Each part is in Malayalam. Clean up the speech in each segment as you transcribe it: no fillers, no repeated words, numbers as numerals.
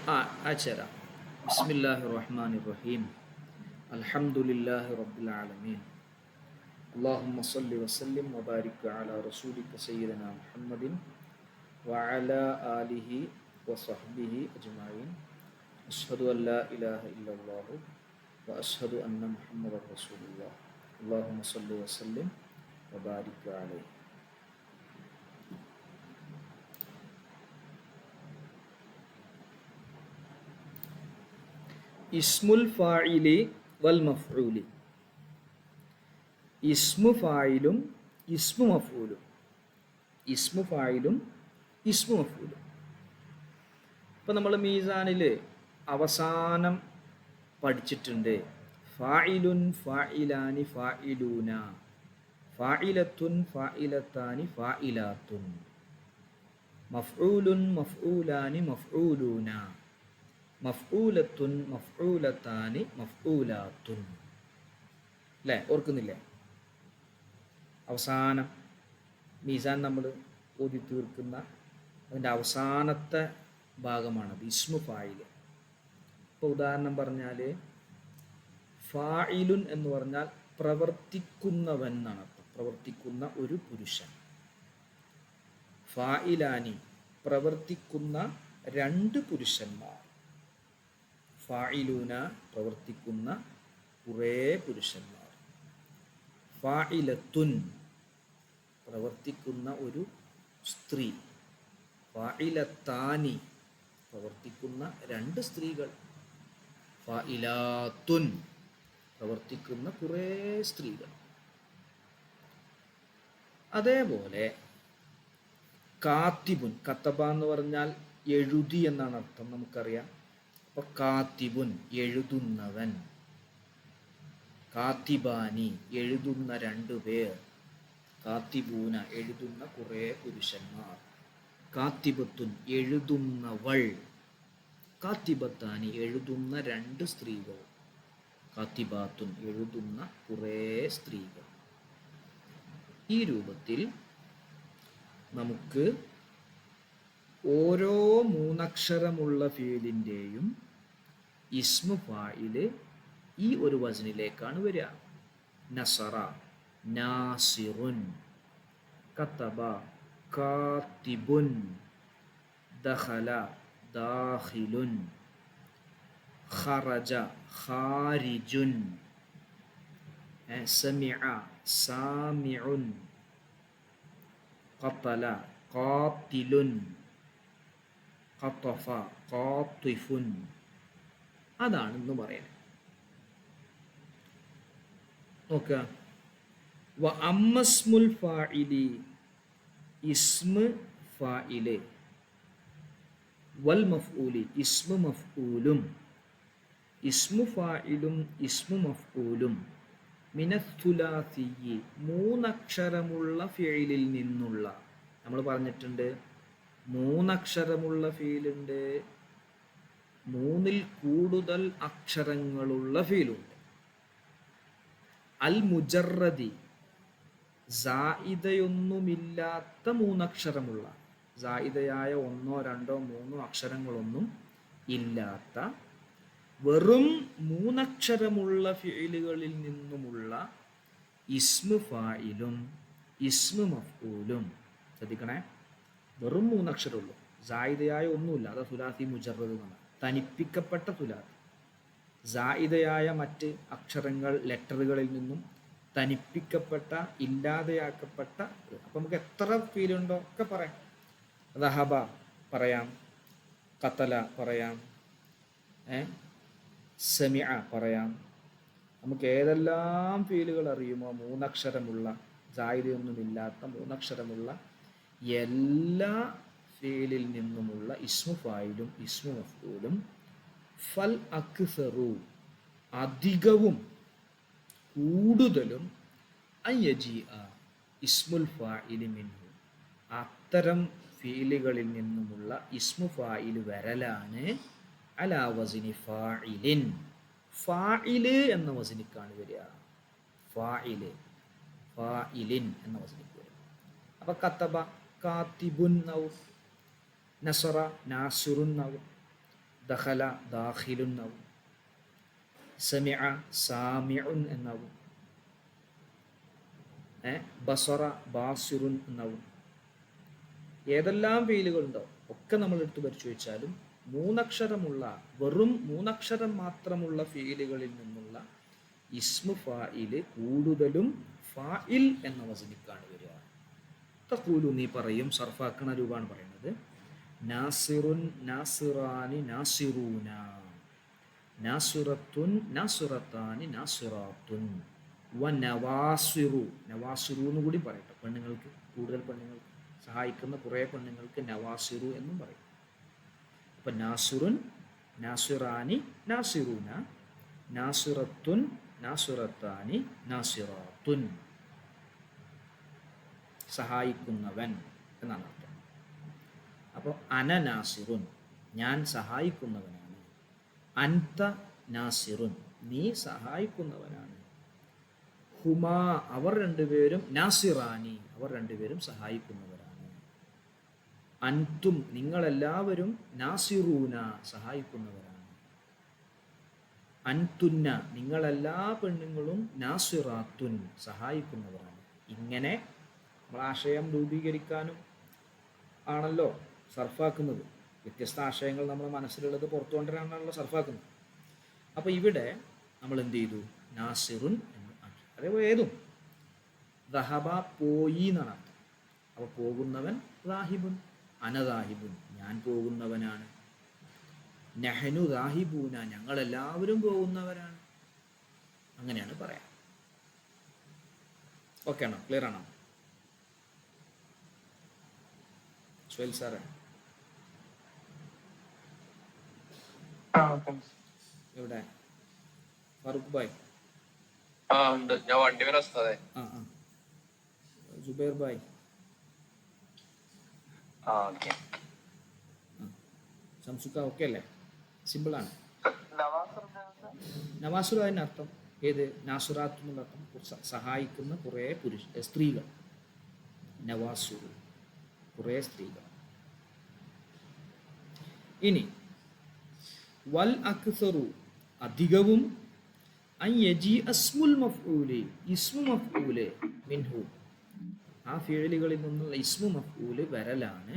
അയച്ചുതരാം. ബിസ്മില്ലാഹി റഹ്മാനി റഹീം. അൽഹംദുലില്ലാഹി റബ്ബിൽ ആലമീൻ. അല്ലാഹുമ്മ സ്വല്ലി വസല്ലിം വബാരിക് അലാ റസൂലിക സയ്യിദനാ മുഹമ്മദിൻ വഅലാ ആലിഹി വസഹ്ബിഹി അജ്മഈൻ. അഷ്ഹദു അൻ ലാ ഇലാഹ ഇല്ലല്ലാഹു വഅഷ്ഹദു അന്ന മുഹമ്മദൻ റസൂലുള്ളാഹ്. അല്ലാഹുമ്മ സ്വല്ലി വസല്ലിം വബാരിക് അലൈഹി. ഇസ്മുൽ ഫാഇലി വൽ മഫ്ഊലി. ഇസ്മു ഫായിലും ഇസ്മു മഫ്ഊലും. ഇസ്മു ഫായിലും ഇസ്മു മഫ്ഊലും. ഇപ്പം നമ്മൾ മീസാനിൽ അവസാനം പഠിച്ചിട്ടുണ്ട് ഫായിലുൻ, ഫായിലാനി, ഫായിലൂന, ഫായിലത്തുൻ, ഫായിലത്താനി, ഫായിലാത്തുൻ, മഫ്ഊലുൻ, മഫ്ഊലാനി, മഫ്ഊലൂന, മഫ്ഊലത്തുൻ, മഫ്ഊലത്താനി, മഫ്ഊലാത്തുൻ. അല്ലേ? ഓർക്കുന്നില്ലേ? അവസാനം മീസാൻ നമ്മൾ ഓതി തീർക്കുന്ന അതിൻ്റെ അവസാനത്തെ ഭാഗമാണത് ഇസ്മു ഫായിൽ. ഇപ്പോൾ ഉദാഹരണം പറഞ്ഞാൽ ഫായിലുൻ എന്ന് പറഞ്ഞാൽ പ്രവർത്തിക്കുന്നവൻ എന്നാണ് അർത്ഥം. പ്രവർത്തിക്കുന്ന ഒരു പുരുഷൻ. ഫായിലാനി പ്രവർത്തിക്കുന്ന രണ്ട് പുരുഷന്മാർ. ഫായിലൂന പ്രവർത്തിക്കുന്ന കുറേ പുരുഷന്മാർ. ഫായിലത്തുൻ പ്രവർത്തിക്കുന്ന ഒരു സ്ത്രീ. ഫായിലത്താനി പ്രവർത്തിക്കുന്ന രണ്ട് സ്ത്രീകൾ. ഫായിലാത്തുൻ പ്രവർത്തിക്കുന്ന കുറേ സ്ത്രീകൾ. അതേപോലെ കാത്തിബുൻ, കത്തബ എന്ന് പറഞ്ഞാൽ എഴുതി എന്നാണ് അർത്ഥം, നമുക്കറിയാം. അപ്പോൾ കാത്തിബുൻ എഴുതുന്നവൻ. കാത്തിബാനി എഴുതുന്ന രണ്ടു പേർ. കാത്തിബൂന എഴുതുന്ന കുറേ പുരുഷന്മാർ. കാത്തിബത്തുൻ എഴുതുന്നവൾ. കാത്തിബത്താനി എഴുതുന്ന രണ്ട് സ്ത്രീകൾ. കാത്തിബാത്തുൻ എഴുതുന്ന കുറേ സ്ത്രീകൾ. ഈ രൂപത്തിൽ നമുക്ക് ഓരോ മൂന്നക്ഷരമുള്ള ഫീലിൻ്റെയും ഇസ്മു ഫായില് ഈ ഒരു വസനിലേക്കാണ് വരിക. നസറ നാസിറുൻ, കതബ കാത്തിബുൻ, ദഖല ദാഖിലുൻ, ഖറജ ഖാരിജുൻ, സമിഅ സാമിഉൻ, ഖതല ഖാതിലുൻ, ഖതഫ ഖാതിഫുൻ. അതാണ് ഇന്ന് പറയുന്നത്. നോക്കുക. വ അമ്മസ്മുൽ ഫാഇലി, ഇസ്മ് ഫാഇല്, വൽ മഫ്ഊലി ഇസ്മു മഫ്ഊലും. ഇസ്മു ഫാഇലും ഇസ്മു മഫ്ഊലും മിനത്തുലാസിയി മൂന്നക്ഷരമുള്ള ഫിഇലിൽ നിന്നുള്ള. നമ്മൾ പറഞ്ഞിട്ടുണ്ട് മൂന്നക്ഷരമുള്ള ഫീലുണ്ട്, മൂന്നിൽ കൂടുതൽ അക്ഷരങ്ങളുള്ള ഫീലുണ്ട്. അൽ മുജറദി സായിദയൊന്നുമില്ലാത്ത മൂന്നക്ഷരമുള്ള, സായിദയായ ഒന്നോ രണ്ടോ മൂന്നോ അക്ഷരങ്ങളൊന്നും ഇല്ലാത്ത വെറും മൂന്നക്ഷരമുള്ള ഫിഇലുകളിൽ നിന്നുമുള്ള ഇസ്മു ഫായിലും ഇസ്മു മഫ്ഊലും. ശ്രദ്ധിക്കണേ, വെറും മൂന്നക്ഷരമുള്ളൂ, സായിദയായ ഒന്നുമില്ല. അത് സുലാസി മുജറദ് എന്നാണ്, തനിപ്പിക്കപ്പെട്ട സുലാസി. സായിദയായ മറ്റ് അക്ഷരങ്ങൾ ലെറ്ററുകളിൽ നിന്നും തനിപ്പിക്കപ്പെട്ട ഇല്ലാതെയാക്കപ്പെട്ട. അപ്പം നമുക്ക് എത്ര ഫീലുണ്ടോ ഒക്കെ പറയാം. ദഹബ പറയാം, ഖതല പറയാം, സമിഅ പറയാം. നമുക്ക് ഏതെല്ലാം ഫീലുകൾ അറിയുമോ മൂന്നക്ഷരമുള്ള, സായിദയൊന്നുമില്ലാത്ത മൂന്നക്ഷരമുള്ള എല്ലാ ഫീലിൽ നിന്നുമുള്ള ഇസ്മു ഫായിലും ഇസ്മു മഫ്ഊലും ഫൽ അക്സറു അധികവും കൂടുതലും അയ്യജിഅ ഇസ്മുൽ ഫാഇലി മിൻഹു അത്തരം ഫീലുകളിൽ നിന്നുമുള്ള ഇസ്മു ഫാഇൽ വരലാണ് അലാ വസ്നി ഫാഇലിൻ. ഫാഇല് എന്ന വസ്നിക്കാണ് വരിക. ഫാഇല് ഫാഇലിൻ എന്ന വസ്നിക്ക് വരും. അപ്പോൾ കതബ കാത്തിബുൻ ആവും, നസറ നാസിറുൻ ആവും. ദഖല ദാഖിലുൻ എന്നാവും. സമിഅ സാമിഉൻ എന്നാവും. ബസറ ബാസിറുൻ എന്നാവും. ഏതെല്ലാം ഫീലുകളുണ്ടോ ഒക്കെ നമ്മൾ എടുത്ത് പരിശോധിച്ചാലും മൂന്നക്ഷരമുള്ള വെറും മൂന്നക്ഷരം മാത്രമുള്ള ഫീലുകളിൽ നിന്നുള്ള ഇസ്മു ഫായില് കൂടുതലും ഫായിൽ എന്ന വസനിക്കാണ് വരിക. തഖൂലു നീ പറയും, സർഫാക്കണ രൂപമാണ് പറയുന്നത്. നാസിറുൻ നാസിറാനി നാസിറൂന, നാസിറത്തുൻ നാസിറത്താനി നാസിറാത്തുൻ, വ നവാസിറു നവാസിറു എന്ന് കൂടി പറയട്ടെ. പെണ്ണുങ്ങൾക്ക്, കൂടുതൽ പെണ്ണുങ്ങൾക്ക് സഹായിക്കുന്ന കുറേ പെണ്ണുങ്ങൾക്ക് നവാസിറു എന്നും പറയും. അപ്പം നാസിറുൻ നാസിറാനി നാസിറൂന, നാസിറത്തുൻ നാസിറത്താനി നാസിറാത്തുൻ, സഹായിക്കുന്നവൻ എന്നാണ് അർത്ഥം. അപ്പോൾ അന നാസിറുൻ ഞാൻ സഹായിക്കുന്നവനാണ്, അൻത നാസിറുൻ നീ സഹായിക്കുന്നവനാണ്, ഹുമാ അവർ രണ്ടുപേരും നാസിറാനി അവർ രണ്ടുപേരും സഹായിക്കുന്നവരാണ്, അൻതും നിങ്ങളെല്ലാവരും നാസിറൂന സഹായിക്കുന്നവരാണ്, അൻതുന്ന നിങ്ങളെല്ലാ പെണ്ണുങ്ങളും നാസിറാത്തുൻ സഹായിക്കുന്നവരാണ്. ഇങ്ങനെ നമ്മൾ ആശയം രൂപീകരിക്കാനും ആണല്ലോ സർഫാക്കുന്നത്. വ്യത്യസ്ത ആശയങ്ങൾ നമ്മുടെ മനസ്സിലുള്ളത് പുറത്തു കൊണ്ടുവരാനാണല്ലോ സർഫാക്കുന്നത്. അപ്പോൾ ഇവിടെ നമ്മൾ എന്ത് ചെയ്തു? നാസിറുൻ എന്ന് ആക്കി. അതേപോലെ ഏതും ദഹബ പോയി എന്നാണ് അർത്ഥം. അപ്പോൾ പോകുന്നവൻ ദാഹിബുൻ, അനദാഹിബുൻ ഞാൻ പോകുന്നവനാണ്, നഹനു ദാഹിബൂന ഞങ്ങളെല്ലാവരും പോകുന്നവരാണ്. അങ്ങനെയാണ് പറയാം. ഓക്കെ ആണോ? ക്ലിയർ ആണോ? സുഹൈൽ സാറേ എവിടെ? ഫാറൂഖ് ഭായ് ജുബൈർ ഭായ് ഷംസുക്ക ഓക്കെ അല്ലേ? സിമ്പിളാണ്. നവാസുർ അതിൻ്റെ അർത്ഥം ഏത്? നാസുറാത്ത് എന്നുള്ള അർത്ഥം സഹായിക്കുന്ന കുറേ സ്ത്രീകൾ. നവാസുർ കുറേ സ്ത്രീകൾ. ഇനി വൽ അക്സറു അധികവും, അൻ യജി അസ്മുൽ മഫ്ഊലി ഇസ്മു മഫ്ഊല് മിൻഹു ആ ഫിഅലുകളിൽ നിന്നുള്ള ഇസ്മു മഫ്ഊല് വരലാണ്,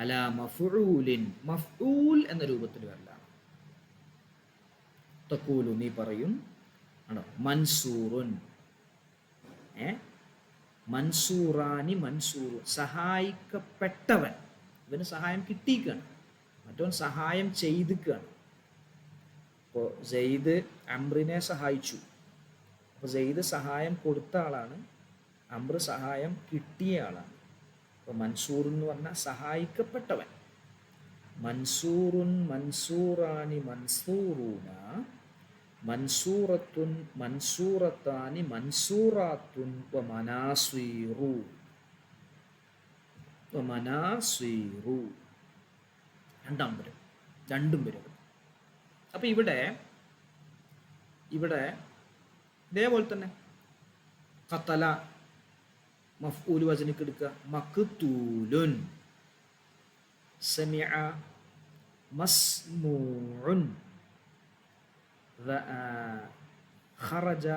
അലാ മഫ്ഊലിൻ മഫ്ഊൽ എന്ന രൂപത്തിൽ വരലാണ്. തഖൂലു നീ പറയും ആണോ, മൻസൂറുൻ മൻസൂറാനി മൻസൂറു സഹായിക്കപ്പെട്ടവൻ, ഇവന് സഹായം കിട്ടിയിരിക്കുകയാണ്, മറ്റവൻ സഹായം ചെയ്തിക്കുകയാണ്. ഇപ്പോൾ സെയ്ദ് അംറിനെ സഹായിച്ചു. അപ്പോൾ സെയ്ദ് സഹായം കൊടുത്ത ആളാണ്, അംർ സഹായം കിട്ടിയ ആളാണ്. അപ്പോൾ മൻസൂർ എന്ന് പറഞ്ഞാൽ സഹായിക്കപ്പെട്ടവൻ. മൻസൂറുൻ മൻസൂറാനി മൻസൂറൂന, മൻസൂറത്തുൻ മൻസൂറത്താനി മൻസൂറാത്തുൻ, വ മനാസ്വീറു വ മനാസ്വീറു രണ്ടും വരും. അപ്പം ഇവിടെ ഇതേപോലെ തന്നെ ഖതല മഫ്ഊൽ വസനിക്ക് എടുക്കുക, മഖ്തൂലുൻ, സമിഅ മസ്മൂഉൻ, ഖറജ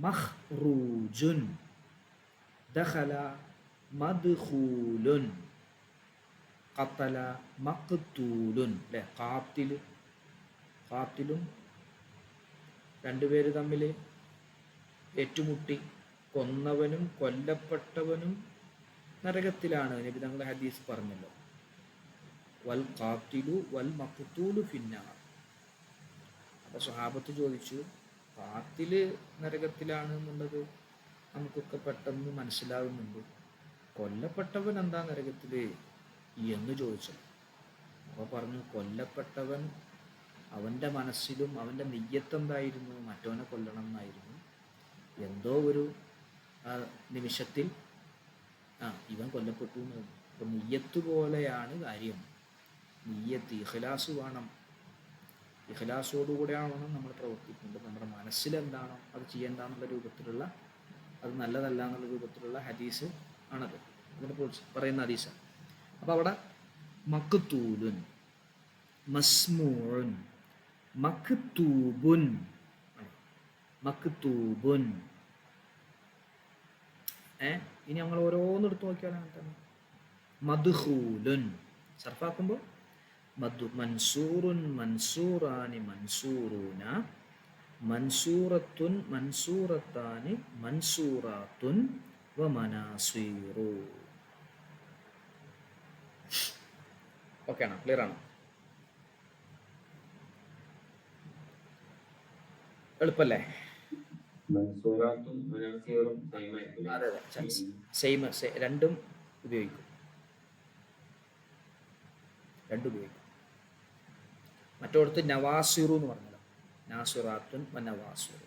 മഖ്റൂജുൻ, ദഖല മദ്ഖൂലുൻ, ഖതല മഖ്തൂലുൻ. അല്ലേ? ഖാത്തിലും രണ്ടുപേര് തമ്മിൽ ഏറ്റുമുട്ടി കൊന്നവനും കൊല്ലപ്പെട്ടവനും നരകത്തിലാണ് നബി തങ്ങളുടെ ഹദീസ് പറഞ്ഞല്ലോ. വൽ ഖാത്തിലു വൽ മഖ്തൂലു ഫിന്നാർ. അപ്പോൾ സ്വഹാബത്ത് ചോദിച്ചു, ഖാത്തില് നരകത്തിലാണ് എന്നുള്ളത് നമുക്കൊക്കെ പെട്ടെന്ന് മനസ്സിലാകുന്നുണ്ട്, കൊല്ലപ്പെട്ടവൻ എന്താ നരകത്തില് എന്ന് ചോദിച്ചു. അപ്പോൾ പറഞ്ഞു, കൊല്ലപ്പെട്ടവൻ അവൻ്റെ മനസ്സിലും അവൻ്റെ നിയ്യത്ത് എന്തായിരുന്നു? മറ്റവനെ കൊല്ലണം എന്നായിരുന്നു. എന്തോ ഒരു നിമിഷത്തിൽ ഇവൻ കൊല്ലപ്പെട്ടു എന്ന് പറഞ്ഞു. അപ്പോൾ നിയ്യത്ത് പോലെയാണ് കാര്യം. നിയ്യത്ത് ഇഖ്ലാസ് വേണം. ഇഖ്ലാസോടുകൂടെയാവണം നമ്മൾ പ്രവർത്തിക്കേണ്ടത്. നമ്മുടെ മനസ്സിലെന്താണോ അത് ചെയ്യേണ്ടെന്നുള്ള രൂപത്തിലുള്ള, അത് നല്ലതല്ല എന്നുള്ള രൂപത്തിലുള്ള ഹദീസ് ആണത്. അതിനെ കുറിച്ച് പറയുന്ന ഹദീസാണ്. അപ്പോൾ അവിടെ മഖ്തൂലുൻ മസ്മൂഉൻ, മക്തൂബുൻ, മക്തൂബുൻ. ഇനി നമ്മൾ ഓരോന്ന് എടുത്ത് നോക്കിയാൽ അങ്ങനെ തന്നെ. മദ്ഖൂലുൻ സർഫാക്കുമ്പോൾ മൻസൂറുൻ, മൻസൂറാനി, മൻസൂറൂന, മൻസൂറത്തുൻ, മൻസൂറത്താനി, മൻസൂറാത്തുൻ, വ മനാസീറു. ഓക്കെ ആണോ? ക്ലിയർ ആണോ? എളുപ്പല്ലേ? അതെ അതെ, സെയിം, രണ്ടും ഉപയോഗിക്കും, മറ്റോടത്ത് നവാസിറു എന്ന് പറഞ്ഞല്ലോ, നാസുറാത്തുൻ വ നവാസിറു.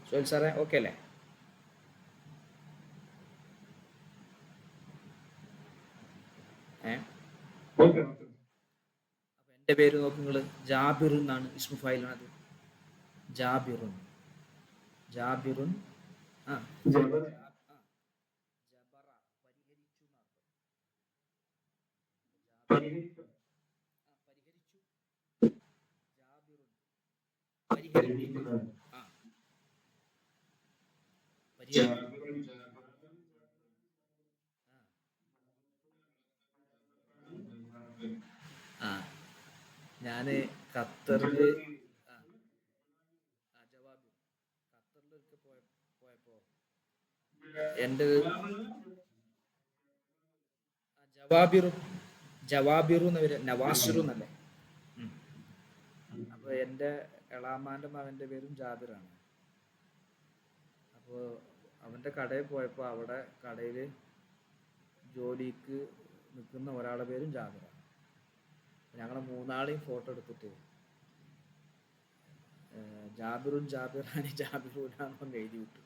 സുഹൈൽ സാറേ ഓക്കെ അല്ലേ? അപ്പൊ എൻ്റെ പേര് നോക്ക് നിങ്ങൾ, ജാബിർ എന്നാണ്, ഇസ്മു ഫായിലാണത്. ജാബിറുൻ, ജാബിറുൻ. ആ ജബറ, പരിഹരിച്ചു എന്നർത്ഥം. പരിഹരിച്ചു, ജാബിറുൻ പരിഹരിച്ചു. ആ പരിഹരിച്ചു. ആ ഞാന് ഖത്തറില്, ജവാബിർ ഖത്തറിലൊക്കെ പോയപ്പോ എൻ്റെ ജവാബിറു, ജവാബിറു എന്നവര് നവാസിറു എന്നല്ലേ. അപ്പൊ എൻ്റെ എളാമാന്റെ മകന്റെ പേരും ജാബിറാണ്. അപ്പോൾ അവൻ്റെ കടയിൽ പോയപ്പോൾ അവിടെ കടയിൽ ജോലിക്ക് നിൽക്കുന്ന ഒരാളുടെ പേരും ജാബിറാണ്. ഞങ്ങൾ മൂന്നാളെയും ഫോട്ടോ എടുത്തിട്ട് ജാബിറുൻ ജാബിറാനി ജാബിറൂനാണെന്ന് എഴുതി വിട്ടു.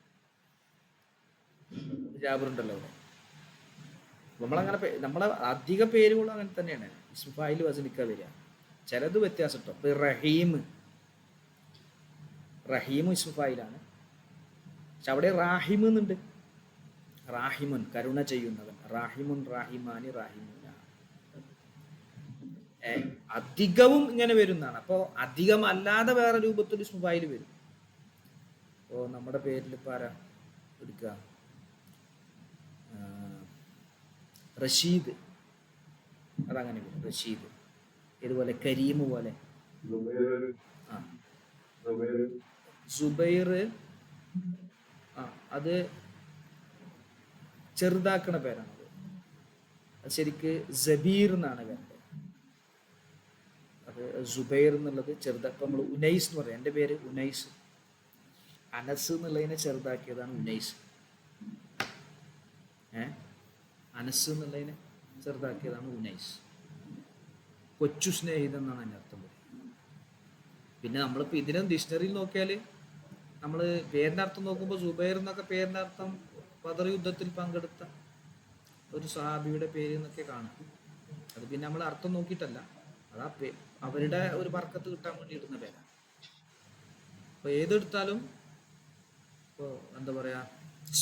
ജാബിറുണ്ടല്ലോ അവിടെ. നമ്മളങ്ങനെ നമ്മളെ അധിക പേരുകളും അങ്ങനെ തന്നെയാണ്, ഇസ്മുഫായിൽ വസനിക്ക വരിക. ചിലത് വ്യത്യാസം കേട്ടോ. ഇപ്പൊ റഹീം ഇസ്മുഫായിലാണ്, പക്ഷെ അവിടെ റാഹിം എന്നുണ്ട്. റാഹിമുൻ കരുണ ചെയ്യുന്നവൻ, റാഹിമുൻ, റാഹിമാനി, റാഹിമുന. അധികവും ഇങ്ങനെ വരുന്നതാണ്. അപ്പോൾ അധികം അല്ലാതെ വേറെ രൂപത്തിൽ ഇസ്മുഫായിൽ വരും. അപ്പോൾ നമ്മുടെ പേരിൽ ഇപ്പം ആരാ എടുക്കുക? റഷീദ്, അതങ്ങനെ വരും, റഷീദ്. ഇതുപോലെ കരീം പോലെ. ആ സുബൈർ, അത് ചെറുതാക്കണ പേരാണത്. അത് ശരിക്ക് ജബീർ എന്നാണ് പേര്. അത് സുബൈർ എന്നുള്ളത് ചെറുതാക്കി നമ്മൾ ഉനൈസ് എന്ന് പറയും. എൻ്റെ പേര് ഉനൈസ്. അനസ് എന്നുള്ളതിനെ ചെറുതാക്കിയതാണ് ഉനൈസ്. അനസ് എന്നുള്ളതിനെ ചെറുതാക്കിയതാണ് ഉനൈസ്. കൊച്ചു സ്നേഹിതൻ എന്നാണ് അതിൻ്റെ അർത്ഥം. പിന്നെ നമ്മളിപ്പോൾ ഇതിനും ഡിക്ഷണറിയിൽ നോക്കിയാൽ നമ്മൾ പേരിൻ്റെ അർത്ഥം നോക്കുമ്പോൾ സുബൈർ എന്നൊക്കെ പേരിൻ്റെ അർത്ഥം ബദർ യുദ്ധത്തിൽ പങ്കെടുത്ത ഒരു സഹാബിയുടെ പേര് എന്നൊക്കെ കാണും. അത് പിന്നെ നമ്മൾ അർത്ഥം നോക്കിയിട്ടല്ല, അതാ അവരുടെ ഒരു ബർക്കത്ത് കിട്ടാൻ വേണ്ടി ഇടുന്ന പേരാണ്. അപ്പോൾ ഏതെടുത്താലും ഇപ്പോൾ എന്താ പറയുക,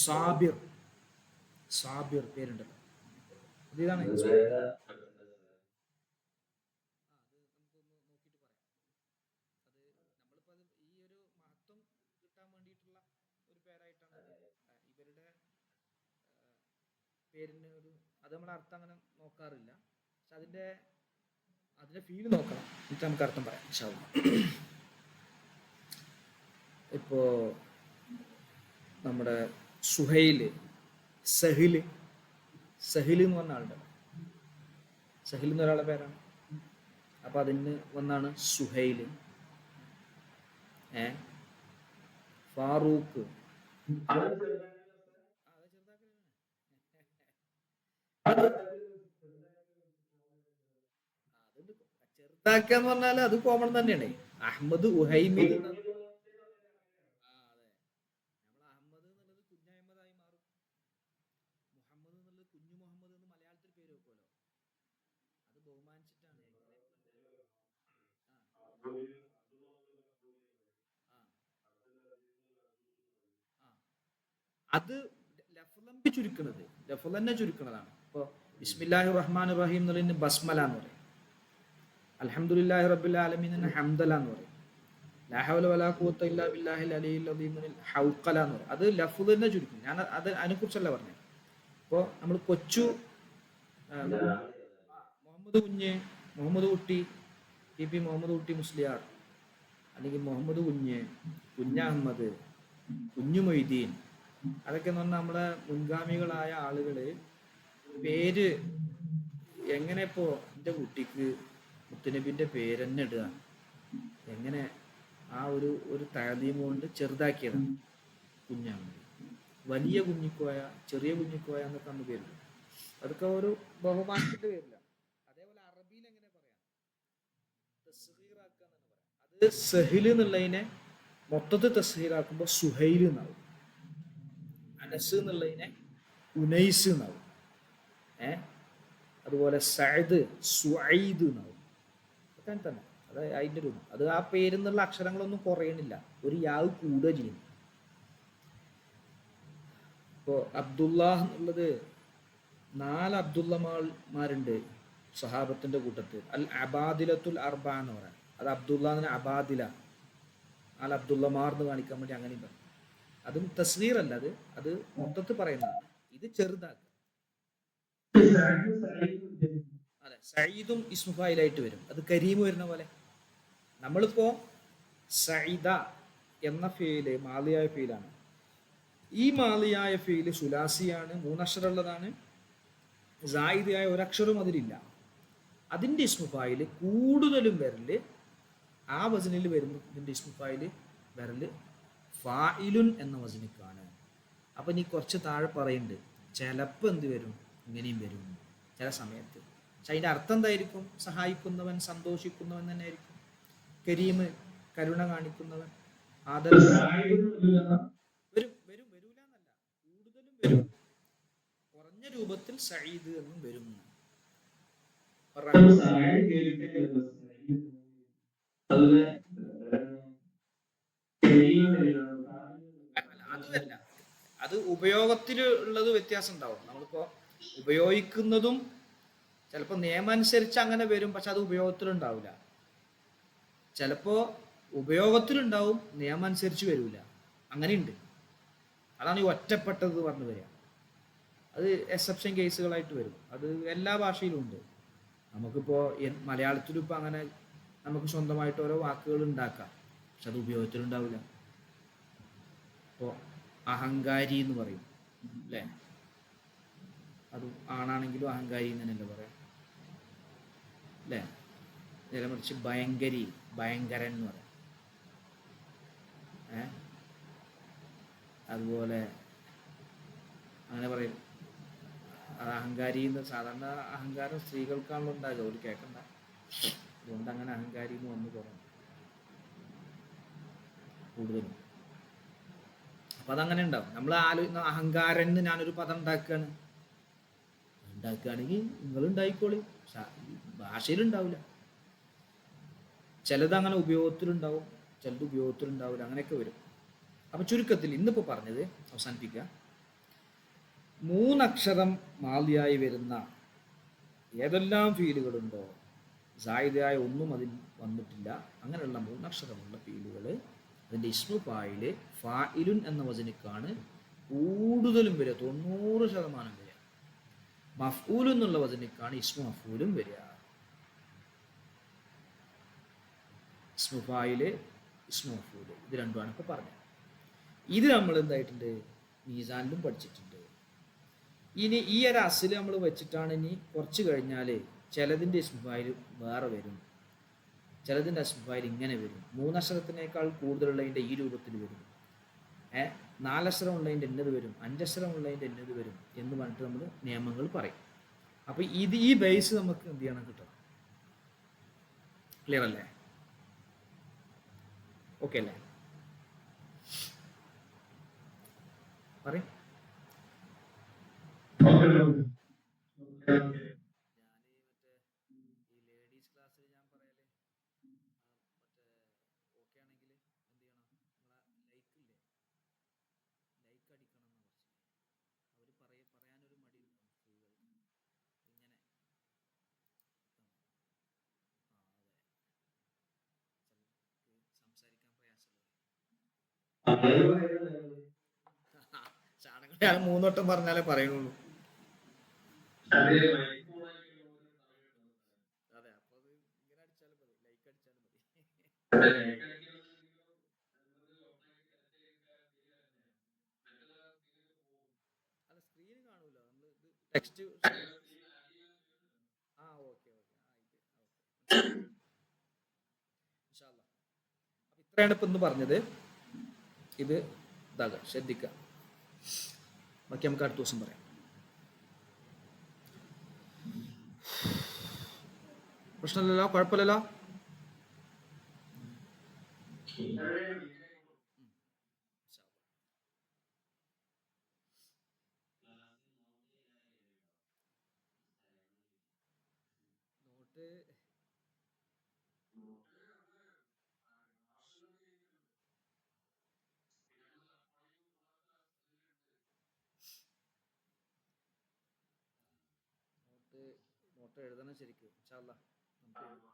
സാബിർ, സാബിർ പേരുണ്ടല്ലോ, ഇതാണ്. പേരിന് ഒരു അത് നമ്മൾ അർത്ഥം അങ്ങനെ നോക്കാറില്ല, പക്ഷെ അതിന്റെ ഫീൽ നോക്കണം, എന്നിട്ട് നമുക്ക് അർത്ഥം പറയാം ഇൻഷാ അല്ലാഹ്. ഇപ്പോ നമ്മുടെ സുഹൈല്, സഹില്, സഹില് എന്ന് പറഞ്ഞ ആളുടെ, സഹിൽ എന്നൊരാളുടെ പേരാണ്. അപ്പൊ അതിന് വന്നാണ് സുഹൈല്. ഫാറൂഖ്, ചെറുതാക്കാന്ന് പറഞ്ഞാൽ അത് കോമൺ തന്നെയാണ്. അഹമ്മദ്, ഉഹൈമിദ്. അഹമ്മദ് എന്നുള്ളത് കുഞ്ഞഹമ്മദായി മാറും. മുഹമ്മദ് എന്നുള്ളത് കുഞ്ഞു മുഹമ്മദ് എന്ന് മലയാളത്തിൽ പേര് വെക്കുമല്ലോ, അത് ബഹുമാനിച്ചിട്ടാണ്. അത് ലഫ്ലമ്പി ചുരുക്കുന്നത്, ലഫ്ല തന്നെ ചുരുക്കുന്നതാണ്. ഇപ്പോൾ ബിസ്മില്ലാഹി റഹ്മാൻ റഹീം എന്നുള്ളതിന് ബസ്മല എന്ന് പറയും, അൽഹംദുലില്ലാഹി റബ്ബിൽ ആലമീൻ എന്ന് ഹംദല എന്ന് പറയും, ലാ ഹൗല വലാ ഖുവത ഇല്ലാ ബില്ലാഹിൽ അലിയിൽ അദീം ഹൗഖല എന്ന് പറയും. അത് ലഫ്ള് തന്നെ ചുരുക്കും. ഞാൻ അത് അതിനെക്കുറിച്ചല്ല പറഞ്ഞത്. ഇപ്പോൾ നമ്മൾ കൊച്ചു മുഹമ്മദ് കുഞ്ഞ്, മുഹമ്മദ് കുട്ടി, പി മുഹമ്മദ് കുട്ടി മുസ്ലിയാർ, അല്ലെങ്കിൽ മുഹമ്മദ് കുഞ്ഞ്, കുഞ്ഞഹമ്മദ്, കുഞ്ഞു മൊയ്തീൻ, അതൊക്കെ എന്ന് പറഞ്ഞാൽ നമ്മുടെ മുൻഗാമികളായ ആളുകള് പേര് എങ്ങനെ ഇപ്പോൾ എൻ്റെ കുട്ടിക്ക് മുത്തുനബിൻ്റെ പേര് തന്നെ ഇടുക, എങ്ങനെ ആ ഒരു താലീം കൊണ്ട് ചെറുതാക്കിയതാണ് കുഞ്ഞഹമ്മദ്. വലിയ കുഞ്ഞിക്കോയ, ചെറിയ കുഞ്ഞിക്കോയ എന്നൊക്കെ അന്ന് പേരില്ല. അതൊക്കെ ഒരു ബഹുമാനത്തിന്റെ പേരില്ല. അതേപോലെ അറബിയിൽ എങ്ങനെ പറയാം, തസ്ഗീറാക്കുക എന്ന് പറയാം. അത് സഹിൽ എന്നുള്ളതിനെ മൊത്തത്തിൽ തസ്ഗീറാക്കുമ്പോൾ സുഹൈൽ എന്നാവും. അനസ് എന്നുള്ളതിനെ ഉനൈസ് എന്നാവും. അതുപോലെ സഅദ് സുഐദ് എന്നാവും. അങ്ങനെ തന്നെ അത് അതിൻ്റെ രൂപം. അത് ആ പേരെന്നുള്ള അക്ഷരങ്ങളൊന്നും കുറയണില്ല, ഒരു യാവ് കൂടുക ചെയ്യുന്നു. ഇപ്പോൾ അബ്ദുള്ള എന്നുള്ളത് 4 അബ്ദുള്ളമാരുണ്ട് സഹാബത്തിന്റെ കൂട്ടത്തിൽ. അൽ അബാദിലത്തുൽ അർബ എന്ന് പറയാം. അത് അബ്ദുള്ള എന്ന അബാദില, 4 അബ്ദുള്ളമാർ എന്ന് കാണിക്കാൻ വേണ്ടി അങ്ങനെ പറയും. അതും തസ്ഗീർ അല്ല, അത് മൊത്തത്തിൽ പറയുന്നതാണ്. ഇത് ചെറുതാക്കുക. അതെ, സഈദും ഇസ്മുഫായിലായിട്ട് വരും. അത് കരീം വരുന്ന പോലെ. നമ്മളിപ്പോ സഈദ എന്ന ഫീല് മാലിയായ ഫീലാണ്. ഈ മാലിയായ ഫീല് സുലാസിയാണ്, 3 അക്ഷരമുള്ളതാണ്. സായിദായ ഒരക്ഷരം അതിലില്ല. അതിൻ്റെ ഇസ്മുഫായില് കൂടുതലും വരല് ആ വസനിൽ വരുന്നതിൻ്റെ ഇസ്മുഫായില് വരല് ഫായിലുൻ എന്ന വസനിക്കാണ്. അപ്പൊ നീ കുറച്ച് താഴെ പറയുന്നുണ്ട്, ചിലപ്പോൾ എന്ത് വരും, ഇങ്ങനെയും വരും ചില സമയത്ത്. പക്ഷെ അതിൻ്റെ അർത്ഥം എന്തായിരിക്കും? സഹായിക്കുന്നവൻ, സന്തോഷിക്കുന്നവൻ തന്നെ ആയിരിക്കും. കരീം, കരുണ കാണിക്കുന്നവൻ. ആദർ വരും വരും വരൂല എന്നല്ല, കൂടുതലും വരും. കുറഞ്ഞ രൂപത്തിൽ സഈദ് എന്നും വരും. അതല്ല, അത് ഉപയോഗത്തിലുള്ളത് വ്യത്യാസം ഉണ്ടാവും. നമ്മളിപ്പോ ഉപയോഗിക്കുന്നതും ചിലപ്പോൾ നിയമം അനുസരിച്ച് അങ്ങനെ വരും, പക്ഷെ അത് ഉപയോഗത്തിലുണ്ടാവില്ല. ചിലപ്പോ ഉപയോഗത്തിലുണ്ടാവും, നിയമം അനുസരിച്ച് വരൂല. അങ്ങനെയുണ്ട്. അതാണ് ഈ ഒറ്റപ്പെട്ടത് പറഞ്ഞു വരിക. അത് എക്സെപ്ഷൻ കേസുകളായിട്ട് വരും. അത് എല്ലാ ഭാഷയിലും ഉണ്ട്. നമുക്കിപ്പോൾ മലയാളത്തിലും ഇപ്പം അങ്ങനെ നമുക്ക് സ്വന്തമായിട്ട് ഓരോ വാക്കുകൾ ഉണ്ടാക്കാം, പക്ഷെ അത് ഉപയോഗത്തിലുണ്ടാവില്ല. ഇപ്പോൾ അഹങ്കാരി എന്ന് പറയും അല്ലേ, അത് ആണാണെങ്കിലും അഹങ്കാരി എന്ന് തന്നെയല്ലേ പറയാം അല്ലേ. നേരെ മറിച്ച് ഭയങ്കരി, ഭയങ്കരൻ എന്ന് പറയാം. അതുപോലെ അങ്ങനെ പറയും. അത് അഹങ്കാരി എന്ന്. സാധാരണ അഹങ്കാരം സ്ത്രീകൾക്കാണല്ലോ ഉണ്ടാകുക, ഒരു കേൾക്കണ്ട. അതുകൊണ്ട് അങ്ങനെ അഹങ്കാരി എന്ന് വന്നു തുടങ്ങും കൂടുതലും. അപ്പം അതങ്ങനെ ഉണ്ടാവും. നമ്മൾ ആലോചിക്കുന്ന അഹങ്കാരൻ എന്ന് ഞാനൊരു പദം ഉണ്ടാക്കുകയാണെങ്കിൽ നിങ്ങൾ ഉണ്ടായിക്കോളി, ഭാഷയിലുണ്ടാവില്ല. ചിലത് അങ്ങനെ ഉപയോഗത്തിലുണ്ടാവും, ചിലത് ഉപയോഗത്തിലുണ്ടാവില്ല. അങ്ങനെയൊക്കെ വരും. അപ്പം ചുരുക്കത്തിൽ ഇന്നിപ്പോൾ പറഞ്ഞത് അവസാനിപ്പിക്കുക. 3 അക്ഷരം മാലിയായി വരുന്ന ഏതെല്ലാം ഫീലുകളുണ്ടോ, സായിദായ ഒന്നും അതിൽ വന്നിട്ടില്ല, അങ്ങനെയുള്ള 3 അക്ഷരമുള്ള ഫീലുകൾ അതിൻ്റെ ഇസ്മു ഫായില് ഫായിലുൻ എന്ന വചനിക്കാണ് കൂടുതലും വരിക, 90% വരിക. മഫ്ഊൽ എന്നുള്ള വചനിക്കാണ് ഇസ്മു മഫ്ഊലും വരിക. ഇസ്മു ഫായില്, ഇസ്മു മഫ്ഊല്, ഇത് രണ്ടുമാണ് ഇപ്പോൾ പറഞ്ഞത്. ഇത് നമ്മൾ എന്തായിട്ടുണ്ട്, മീസാനിലും പഠിച്ചിട്ടുണ്ട്. ഇനി ഈ ഒരു അസിൽ നമ്മൾ വെച്ചിട്ടാണ് ഇനി കുറച്ച് കഴിഞ്ഞാൽ ചിലതിൻ്റെ ഇസ്മുഫായിൽ വേറെ വരും, ചിലതിൻ്റെ ഇസ്മുഫായിൽ ഇങ്ങനെ വരും. 3 അക്ഷരത്തിനേക്കാൾ കൂടുതലുള്ളതിൻ്റെ ഈ രൂപത്തിൽ വരും. 4 അക്ഷരം ഉള്ളതിൻ്റെ എന്നത് വരും, 5 അക്ഷരം ഉള്ളതിൻ്റെ എന്നത് വരും എന്ന് പറഞ്ഞിട്ട് നമ്മൾ നിയമങ്ങൾ പറയും. അപ്പോൾ ഈ ബേസ് നമുക്ക് എന്ത് ചെയ്യണം, കിട്ടണം. ക്ലിയർ അല്ലേ? ഓക്കെ അല്ലേ? പറയും. ഓക്കെ ആണെങ്കിൽ എന്ത് ചെയ്യണം, ലൈക്ക് ഇല്ലേ, ലൈക്ക് അടിക്കണം എന്ന് പറഞ്ഞു. ചാണകം ഞാൻ 3 വട്ടം പറഞ്ഞാലേ പറയുള്ളൂ. അതെ, അപ്പൊ അത് ഇങ്ങനെ അടിച്ചാലും മതി, ലൈക്ക് അടിച്ചാലും മതി. അല്ല, സ്ക്രീന് കാണൂല, നമ്മള് ഇത് ടെക്സ്റ്റ്. ആ, ഓക്കെ ഓക്കെ, ആ ഇത് ഓക്കെ, ഇൻഷാ അല്ലാ. അപ്പൊ ഇത്രയാണ് ഇപ്പൊ ഇന്ന് പറഞ്ഞത്. ഇത് ഇതാകുക, ശ്രദ്ധിക്കുക. ബാക്കി നമുക്ക് അടുത്ത ദിവസം പറയാം. പ്രശ്നമില്ലല്ലോ, കുഴപ്പമില്ലല്ലോ. ഇൻഷാ അല്ലാ. നോട്ട് നോട്ട് നോട്ട് എഴുതണം ശരിക്കും, ഇൻഷാ അല്ലാ. നമുക്ക്